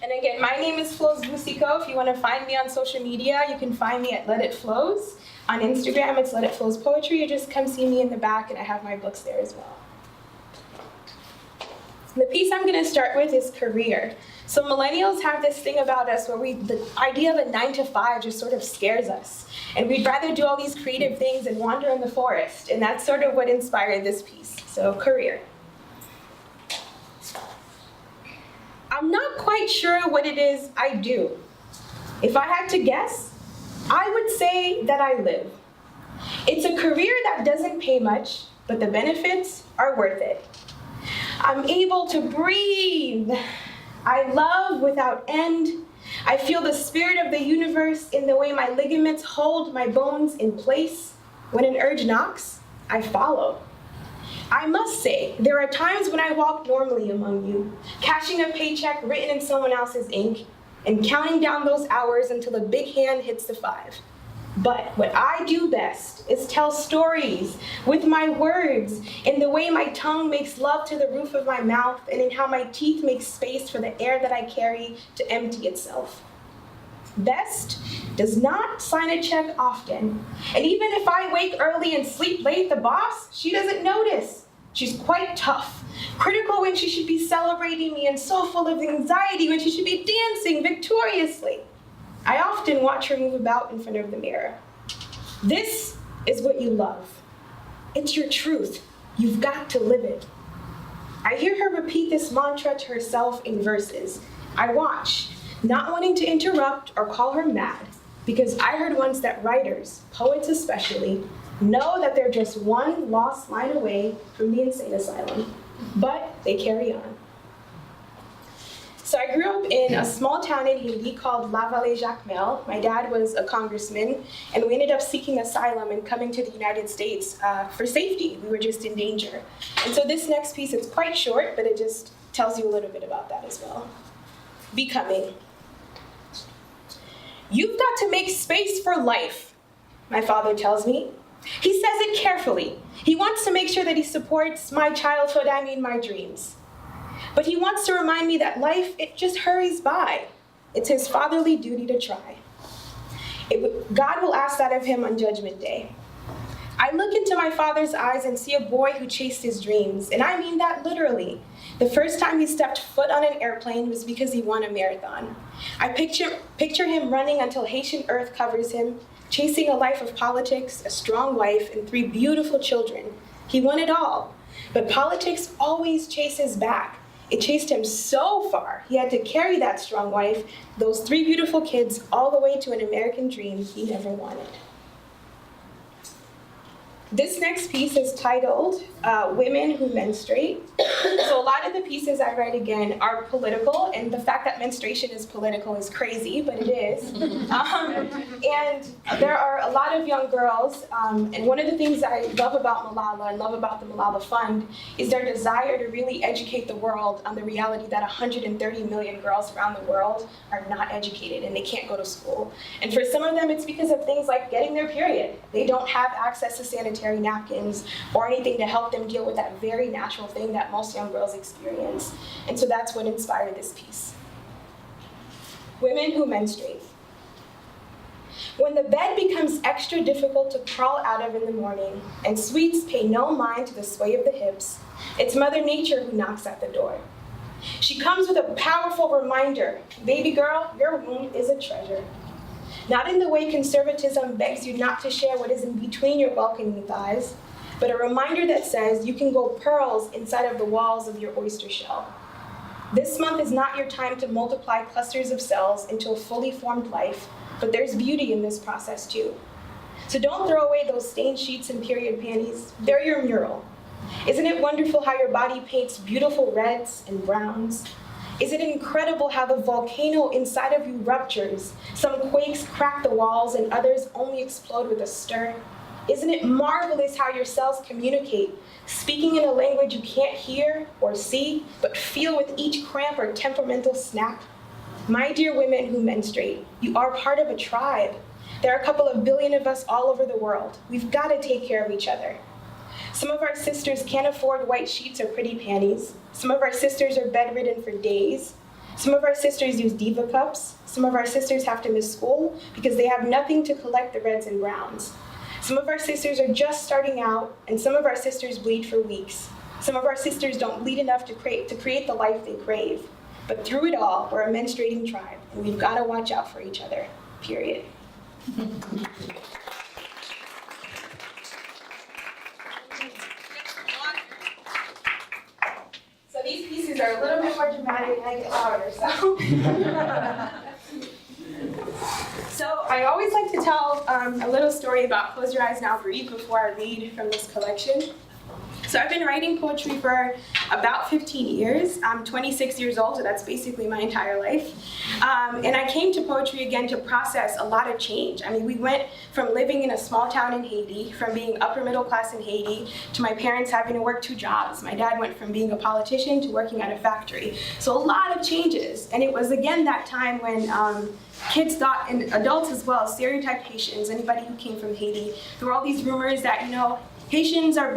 And again, my name is Flose Boursiquot. If you want to find me on social media, you can find me at Let It Flows. On Instagram, it's Let It Flows Poetry, or just come see me in the back, and I have my books there as well. The piece I'm going to start with is career. So millennials have this thing about us where the idea of a 9-to-5 just sort of scares us. And we'd rather do all these creative things and wander in the forest. And that's sort of what inspired this piece. So career. I'm not quite sure what it is I do. If I had to guess, I would say that I live. It's a career that doesn't pay much, but the benefits are worth it. I'm able to breathe. I love without end. I feel the spirit of the universe in the way my ligaments hold my bones in place. When an urge knocks, I follow. I must say, there are times when I walk normally among you, cashing a paycheck written in someone else's ink, and counting down those hours until a big hand hits the 5. But what I do best is tell stories with my words, in the way my tongue makes love to the roof of my mouth, and in how my teeth make space for the air that I carry to empty itself. Best does not sign a check often, and even if I wake early and sleep late, the boss, she doesn't notice. She's quite tough, critical when she should be celebrating me, and so full of anxiety when she should be dancing victoriously. I often watch her move about in front of the mirror. This is what you love. It's your truth. You've got to live it. I hear her repeat this mantra to herself in verses. I watch, not wanting to interrupt or call her mad, because I heard once that writers, poets especially, know that they're just one lost line away from the insane asylum, but they carry on. So I grew up in a small town in Haiti called La Vallée-Jacmel. My dad was a congressman, and we ended up seeking asylum and coming to the United States for safety. We were just in danger. And so this next piece, it's quite short, but it just tells you a little bit about that as well. Becoming. You've got to make space for life, my father tells me. He says it carefully. He wants to make sure that he supports my childhood, I mean my dreams. But he wants to remind me that life, it just hurries by. It's his fatherly duty to try. God will ask that of him on Judgment Day. I look into my father's eyes and see a boy who chased his dreams, and I mean that literally. The first time he stepped foot on an airplane was because he won a marathon. I picture him running until Haitian earth covers him, chasing a life of politics, a strong wife, and 3 beautiful children. He won it all, but politics always chases back. It chased him so far, he had to carry that strong wife, those 3 beautiful kids, all the way to an American dream he never wanted. This next piece is titled Women Who Menstruate. So a lot of the pieces I write, again, are political, and the fact that menstruation is political is crazy, but it is. And there are a lot of young girls, and one of the things I love about Malala and love about the Malala Fund is their desire to really educate the world on the reality that 130 million girls around the world are not educated and they can't go to school. And for some of them, it's because of things like getting their period. They don't have access to sanitary napkins or anything to help them deal with that very natural thing that most young girls experience. And so that's what inspired this piece. Women who menstruate. When the bed becomes extra difficult to crawl out of in the morning, and sweets pay no mind to the sway of the hips, it's Mother Nature who knocks at the door. She comes with a powerful reminder, baby girl, your womb is a treasure. Not in the way conservatism begs you not to share what is in between your welcoming thighs, but a reminder that says you can grow pearls inside of the walls of your oyster shell. This month is not your time to multiply clusters of cells into a fully formed life, but there's beauty in this process too. So don't throw away those stained sheets and period panties. They're your mural. Isn't it wonderful how your body paints beautiful reds and browns? Isn't it incredible how the volcano inside of you ruptures? Some quakes crack the walls and others only explode with a stir. Isn't it marvelous how your cells communicate, speaking in a language you can't hear or see, but feel with each cramp or temperamental snap? My dear women who menstruate, you are part of a tribe. There are a couple of billion of us all over the world. We've got to take care of each other. Some of our sisters can't afford white sheets or pretty panties. Some of our sisters are bedridden for days. Some of our sisters use diva cups. Some of our sisters have to miss school because they have nothing to collect the reds and browns. Some of our sisters are just starting out, and some of our sisters bleed for weeks. Some of our sisters don't bleed enough to create the life they crave. But through it all, we're a menstruating tribe, and we've got to watch out for each other, period. So these pieces are a little bit more dramatic and I get louder, So I always like to tell a little story about Close Your Eyes Now Breathe before I read from this collection. So I've been writing poetry for about 15 years. I'm 26 years old, so that's basically my entire life. And I came to poetry again to process a lot of change. I mean, we went from living in a small town in Haiti, from being upper middle class in Haiti, to my parents having to work 2 jobs. My dad went from being a politician to working at a factory. So a lot of changes. And it was again that time when kids thought, and adults as well, stereotyped Haitians, anybody who came from Haiti. There were all these rumors that, Haitians are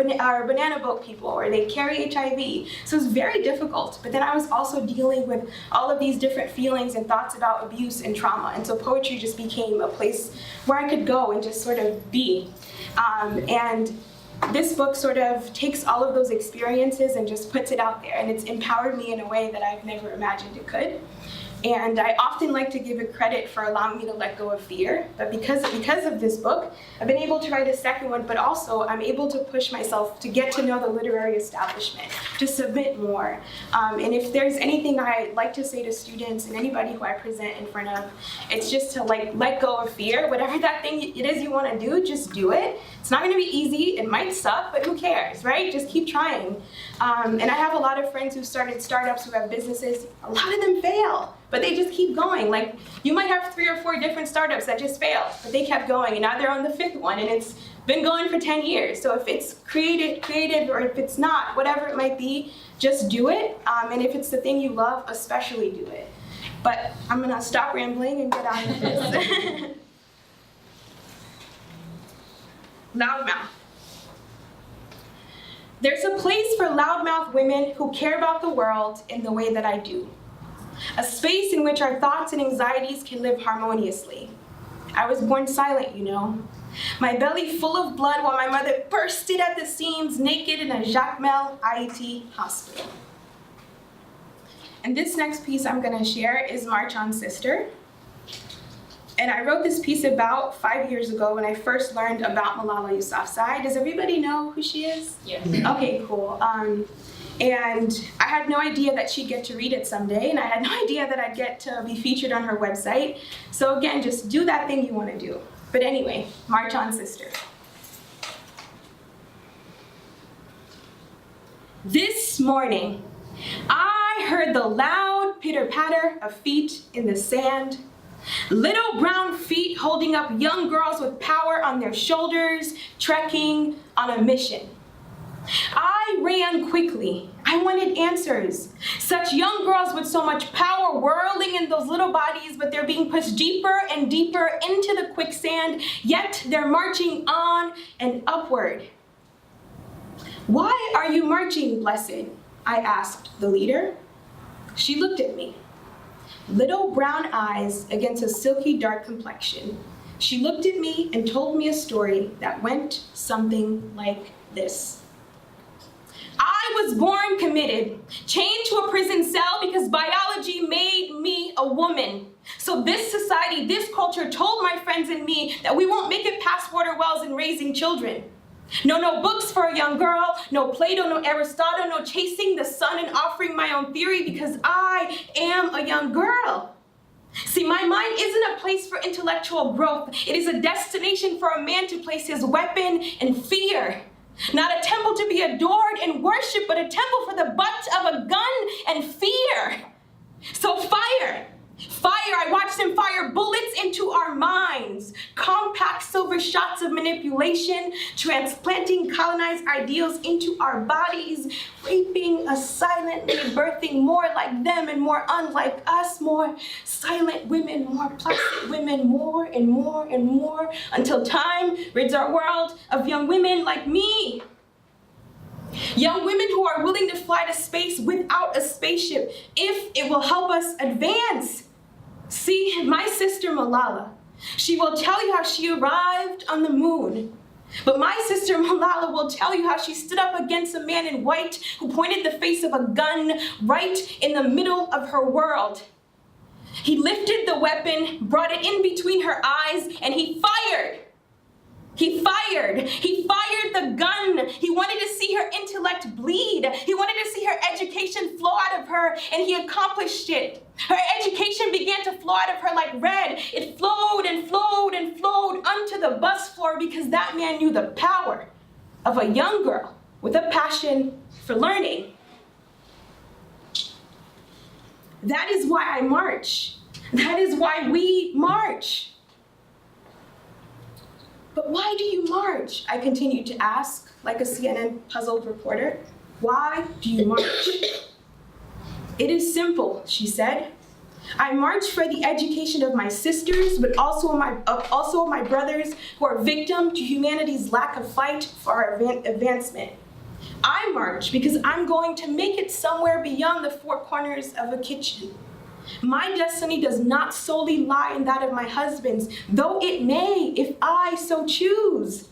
banana boat people, or they carry HIV. So it was very difficult. But then I was also dealing with all of these different feelings and thoughts about abuse and trauma. And so poetry just became a place where I could go and just sort of be. And this book sort of takes all of those experiences and just puts it out there. And it's empowered me in a way that I've never imagined it could. And I often like to give it credit for allowing me to let go of fear. But because of this book, I've been able to write a second one, but also I'm able to push myself to get to know the literary establishment, to submit more. And if there's anything I like to say to students and anybody who I present in front of, it's just to let go of fear. Whatever that thing it is you want to do, just do it. It's not going to be easy. It might suck, but who cares, right? Just keep trying. And I have a lot of friends who started startups, who have businesses. A lot of them fail, but they just keep going. Like, you might have 3 or 4 different startups that just failed, but they kept going, and now they're on the 5th one, and it's been going for 10 years. So if it's creative, or if it's not, whatever it might be, just do it. And if it's the thing you love, especially do it. But I'm gonna stop rambling and get on with this. Loudmouth. There's a place for loudmouth women who care about the world in the way that I do. A space in which our thoughts and anxieties can live harmoniously. I was born silent, My belly full of blood while my mother bursted at the seams, naked in a Jacmel IET hospital. And this next piece I'm gonna share is March on Sister. And I wrote this piece about 5 years ago when I first learned about Malala Yousafzai. Does everybody know who she is? Yes. Okay, cool. And I had no idea that she'd get to read it someday, and I had no idea that I'd get to be featured on her website. So again, just do that thing you want to do. But anyway, March on Sister. This morning, I heard the loud pitter-patter of feet in the sand. Little brown feet holding up young girls with power on their shoulders, trekking on a mission. I ran quickly. I wanted answers. Such young girls with so much power whirling in those little bodies, but they're being pushed deeper and deeper into the quicksand, yet they're marching on and upward. Why are you marching, Blessed? I asked the leader. She looked at me. Little brown eyes against a silky dark complexion. She looked at me and told me a story that went something like this. I was born committed, chained to a prison cell because biology made me a woman. So this society, this culture told my friends and me that we won't make it past water wells and raising children. No books for a young girl, no Plato, no Aristotle, no chasing the sun and offering my own theory because I am a young girl. See, my mind isn't a place for intellectual growth. It is a destination for a man to place his weapon in fear. Not a temple to be adored and worshipped, but a temple for the butt of a gun and fear. So fire. I watched them fire bullets into our minds, compact silver shots of manipulation, transplanting colonized ideals into our bodies, raping us silently, birthing more like them and more unlike us, more silent women, more plastic women, more and more and more, until time rids our world of young women like me. Young women who are willing to fly to space without a spaceship if it will help us advance. See, my sister Malala, she will tell you how she arrived on the moon. But my sister Malala will tell you how she stood up against a man in white who pointed the face of a gun right in the middle of her world. He lifted the weapon, brought it in between her eyes, and he fired. He fired the gun. He wanted to see her intellect bleed. He wanted to see her education flow out of her, and he accomplished it. Her education began to flow out of her like red. It flowed and flowed and flowed onto the bus floor because that man knew the power of a young girl with a passion for learning. That is why I march. That is why we march. But why do you march? I continued to ask, like a CNN puzzled reporter. Why do you march? It is simple, she said. I march for the education of my sisters, but also my brothers who are victim to humanity's lack of fight for our advancement. I march because I'm going to make it somewhere beyond the four corners of a kitchen. My destiny does not solely lie in that of my husband's, though it may if I so choose.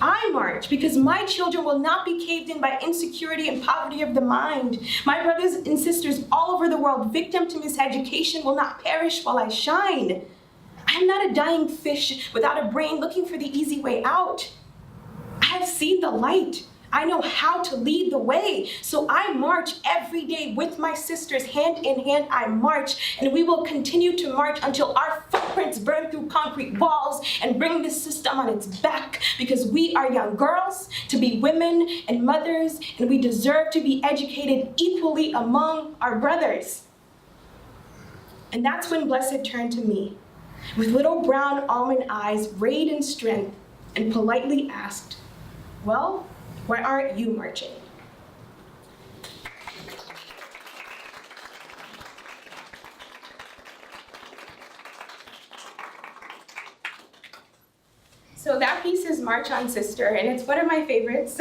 I march because my children will not be caved in by insecurity and poverty of the mind. My brothers and sisters all over the world, victim to miseducation, will not perish while I shine. I am not a dying fish without a brain looking for the easy way out. I have seen the light. I know how to lead the way. So I march every day with my sisters, hand in hand I march, and we will continue to march until our footprints burn through concrete walls and bring this system on its back, because we are young girls to be women and mothers, and we deserve to be educated equally among our brothers. And that's when Blessed turned to me with little brown almond eyes rayed in strength and politely asked, well, why aren't you marching? So that piece is March on Sister, and it's one of my favorites.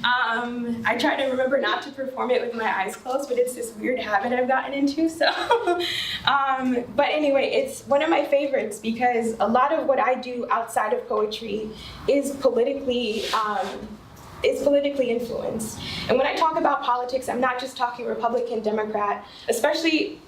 I try to remember not to perform it with my eyes closed, but it's this weird habit I've gotten into. So, but anyway, it's one of my favorites because a lot of what I do outside of poetry is politically influenced. And when I talk about politics, I'm not just talking Republican, Democrat, especially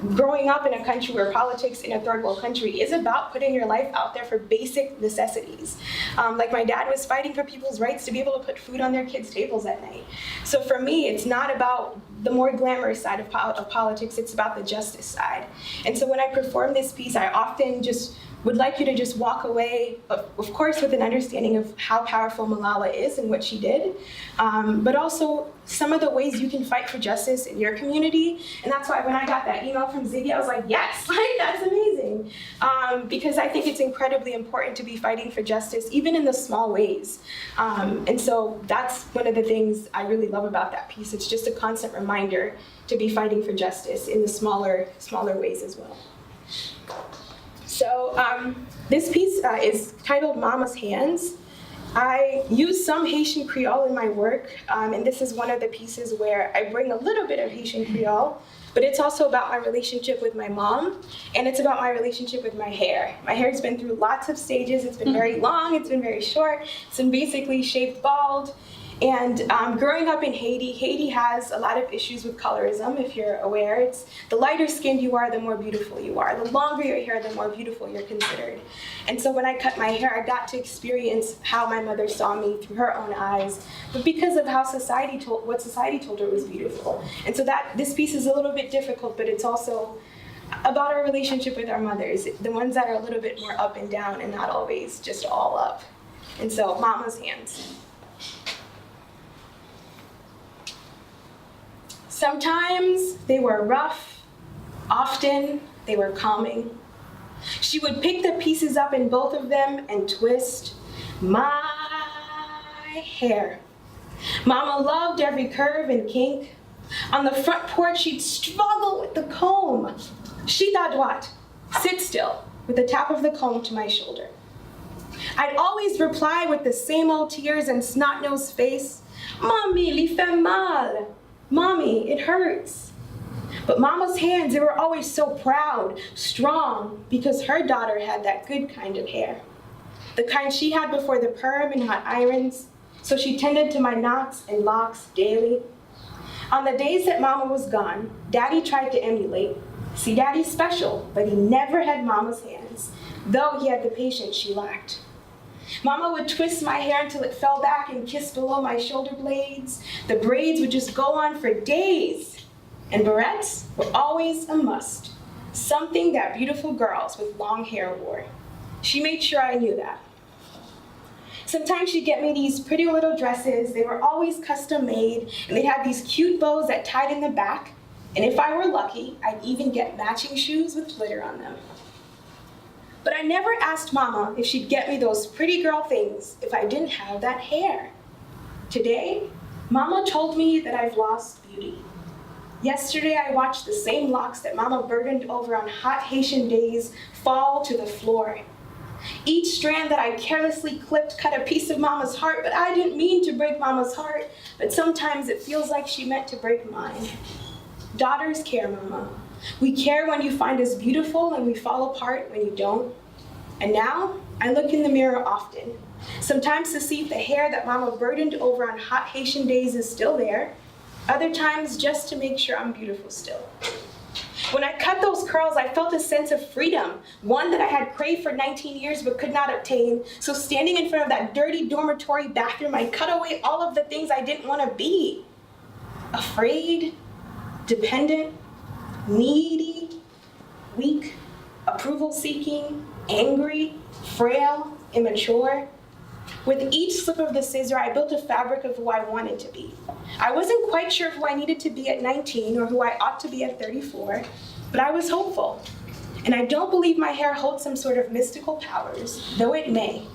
growing up in a country where politics in a third world country is about putting your life out there for basic necessities. Like my dad was fighting for people's rights to be able to put food on their kids' tables at night. So for me, it's not about the more glamorous side of politics, it's about the justice side. And so when I perform this piece, I often just would like you to just walk away, of course, with an understanding of how powerful Malala is and what she did, but also some of the ways you can fight for justice in your community. And that's why when I got that email from Ziggy, I was like, yes, like, that's amazing. Because I think it's incredibly important to be fighting for justice, even in the small ways. And so that's one of the things I really love about that piece. It's just a constant reminder to be fighting for justice in the smaller ways as well. So this piece is titled Mama's Hands. I use some Haitian Creole in my work, and this is one of the pieces where I bring a little bit of Haitian Creole, but it's also about my relationship with my mom, and it's about my relationship with my hair. My hair's been through lots of stages. It's been very long, it's been very short, it's been basically shaved bald. And growing up in Haiti, Haiti has a lot of issues with colorism, if you're aware. It's the lighter skinned you are, the more beautiful you are. The longer your hair, the more beautiful you're considered. And so when I cut my hair, I got to experience how my mother saw me through her own eyes, but because of how what society told her was beautiful. And so this piece is a little bit difficult, but it's also about our relationship with our mothers, the ones that are a little bit more up and down and not always just all up. And so, Mama's Hands. Sometimes they were rough, often they were calming. She would pick the pieces up in both of them and twist my hair. Mama loved every curve and kink. On the front porch, she'd struggle with the comb. Shita droite, sit still, with the tap of the comb to my shoulder. I'd always reply with the same old tears and snot-nosed face. Mommy, li fait mal. Mommy, it hurts. But Mama's hands, they were always so proud, strong, because her daughter had that good kind of hair. The kind she had before the perm and hot irons, so she tended to my knots and locks daily. On the days that Mama was gone, Daddy tried to emulate. See, Daddy's special, but he never had Mama's hands, though he had the patience she lacked. Mama would twist my hair until it fell back and kiss below my shoulder blades. The braids would just go on for days. And barrettes were always a must, something that beautiful girls with long hair wore. She made sure I knew that. Sometimes she'd get me these pretty little dresses. They were always custom made, and they'd have these cute bows that tied in the back. And if I were lucky, I'd even get matching shoes with glitter on them. But I never asked Mama if she'd get me those pretty girl things if I didn't have that hair. Today, Mama told me that I've lost beauty. Yesterday, I watched the same locks that Mama burdened over on hot Haitian days fall to the floor. Each strand that I carelessly clipped cut a piece of Mama's heart, but I didn't mean to break Mama's heart, but sometimes it feels like she meant to break mine. Daughters care, Mama. We care when you find us beautiful and we fall apart when you don't. And now, I look in the mirror often, sometimes to see if the hair that Mama burdened over on hot Haitian days is still there, other times just to make sure I'm beautiful still. When I cut those curls, I felt a sense of freedom, one that I had craved for 19 years but could not obtain. So standing in front of that dirty dormitory bathroom, I cut away all of the things I didn't want to be. Afraid, dependent, needy, weak, approval-seeking, angry, frail, immature. With each slip of the scissor, I built a fabric of who I wanted to be. I wasn't quite sure who I needed to be at 19 or who I ought to be at 34, but I was hopeful. And I don't believe my hair holds some sort of mystical powers, though it may.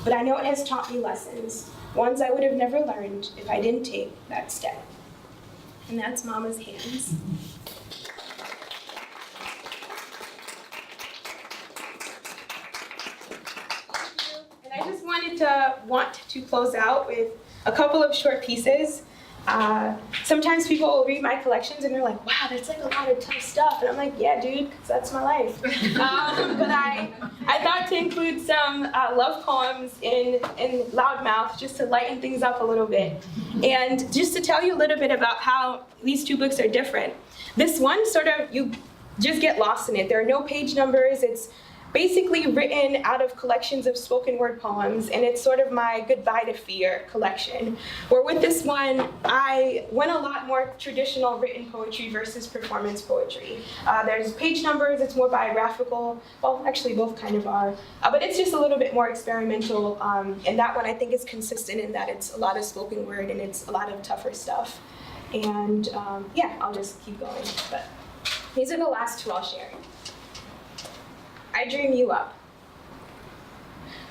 But I know it has taught me lessons, ones I would have never learned if I didn't take that step. And that's Mama's hands. And I just want to close out with a couple of short pieces. Sometimes people will read my collections and they're like, wow, that's like a lot of tough stuff. And I'm like, yeah, dude, 'cause that's my life. But I thought to include some love poems in loudmouth just to lighten things up a little bit. And just to tell you a little bit about how these two books are different. This one sort of, you just get lost in it. There are no page numbers. It's basically written out of collections of spoken word poems, and it's sort of my Goodbye to Fear collection. Where with this one, I went a lot more traditional written poetry versus performance poetry. There's page numbers, it's more biographical. Well, actually both kind of are, but it's just a little bit more experimental. And that one I think is consistent in that it's a lot of spoken word and it's a lot of tougher stuff. And yeah, I'll just keep going. But these are the last two I'll share. I dream you up.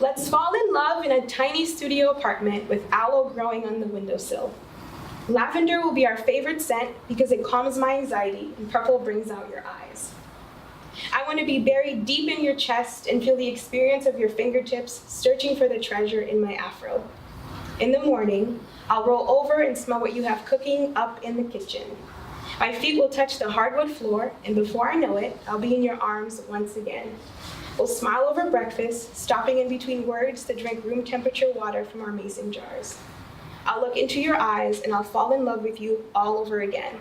Let's fall in love in a tiny studio apartment with aloe growing on the windowsill. Lavender will be our favorite scent because it calms my anxiety and purple brings out your eyes. I want to be buried deep in your chest and feel the experience of your fingertips searching for the treasure in my afro. In the morning, I'll roll over and smell what you have cooking up in the kitchen. My feet will touch the hardwood floor, and before I know it, I'll be in your arms once again. We'll smile over breakfast, stopping in between words to drink room temperature water from our mason jars. I'll look into your eyes, and I'll fall in love with you all over again.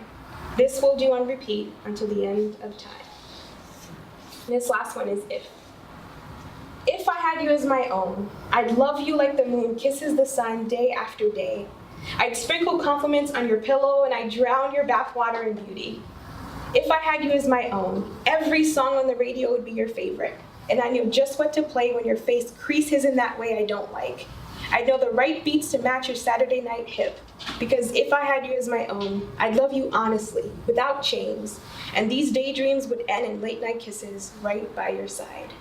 This will do on repeat until the end of time. And this last one is if. If I had you as my own, I'd love you like the moon kisses the sun day after day. I'd sprinkle compliments on your pillow and I'd drown your bathwater in beauty. If I had you as my own, every song on the radio would be your favorite, and I knew just what to play when your face creases in that way I don't like. I'd know the right beats to match your Saturday night hip, because if I had you as my own, I'd love you honestly, without chains, and these daydreams would end in late night kisses right by your side.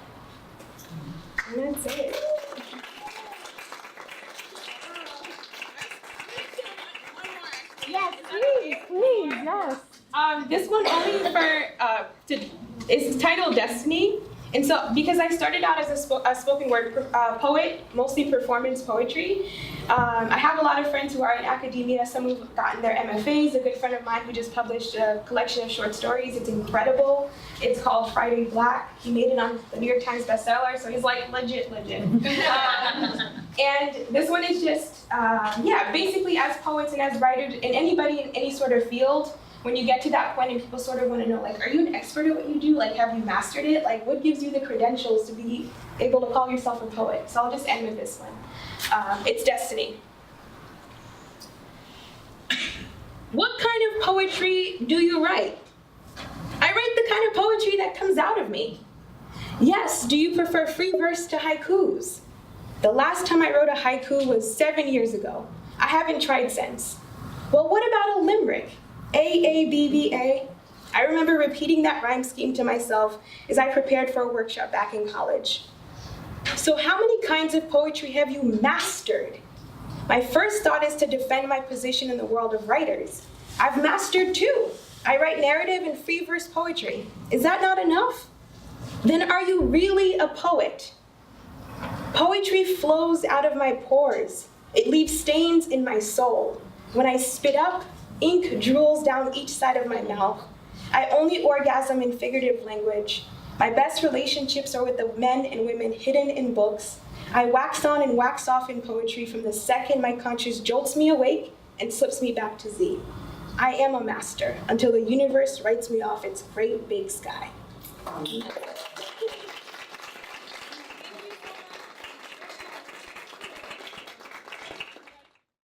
And that's it. Yes, please, yes. This one only for, it's titled Destiny, And so, because I started out as a spoken word poet, mostly performance poetry, I have a lot of friends who are in academia, some who've gotten their MFAs. A good friend of mine who just published a collection of short stories. It's incredible. It's called Friday Black. He made it on the New York Times bestseller, so he's like legit. And this one is just, basically as poets and as writers, and anybody in any sort of field, when you get to that point and people sort of want to know, like, are you an expert at what you do? Like, have you mastered it? Like, what gives you the credentials to be able to call yourself a poet? So I'll just end with this one. It's destiny. What kind of poetry do you write? I write the kind of poetry that comes out of me. Yes, do you prefer free verse to haikus? The last time I wrote a haiku was 7 years ago. I haven't tried since. Well, what about a limerick? A-A-B-B-A. I remember repeating that rhyme scheme to myself as I prepared for a workshop back in college. So how many kinds of poetry have you mastered? My first thought is to defend my position in the world of writers. I've mastered 2. I write narrative and free verse poetry. Is that not enough? Then are you really a poet? Poetry flows out of my pores. It leaves stains in my soul. When I spit up, ink drools down each side of my mouth. I only orgasm in figurative language. My best relationships are with the men and women hidden in books. I wax on and wax off in poetry from the second my conscience jolts me awake and slips me back to Z. I am a master until the universe writes me off its great big sky.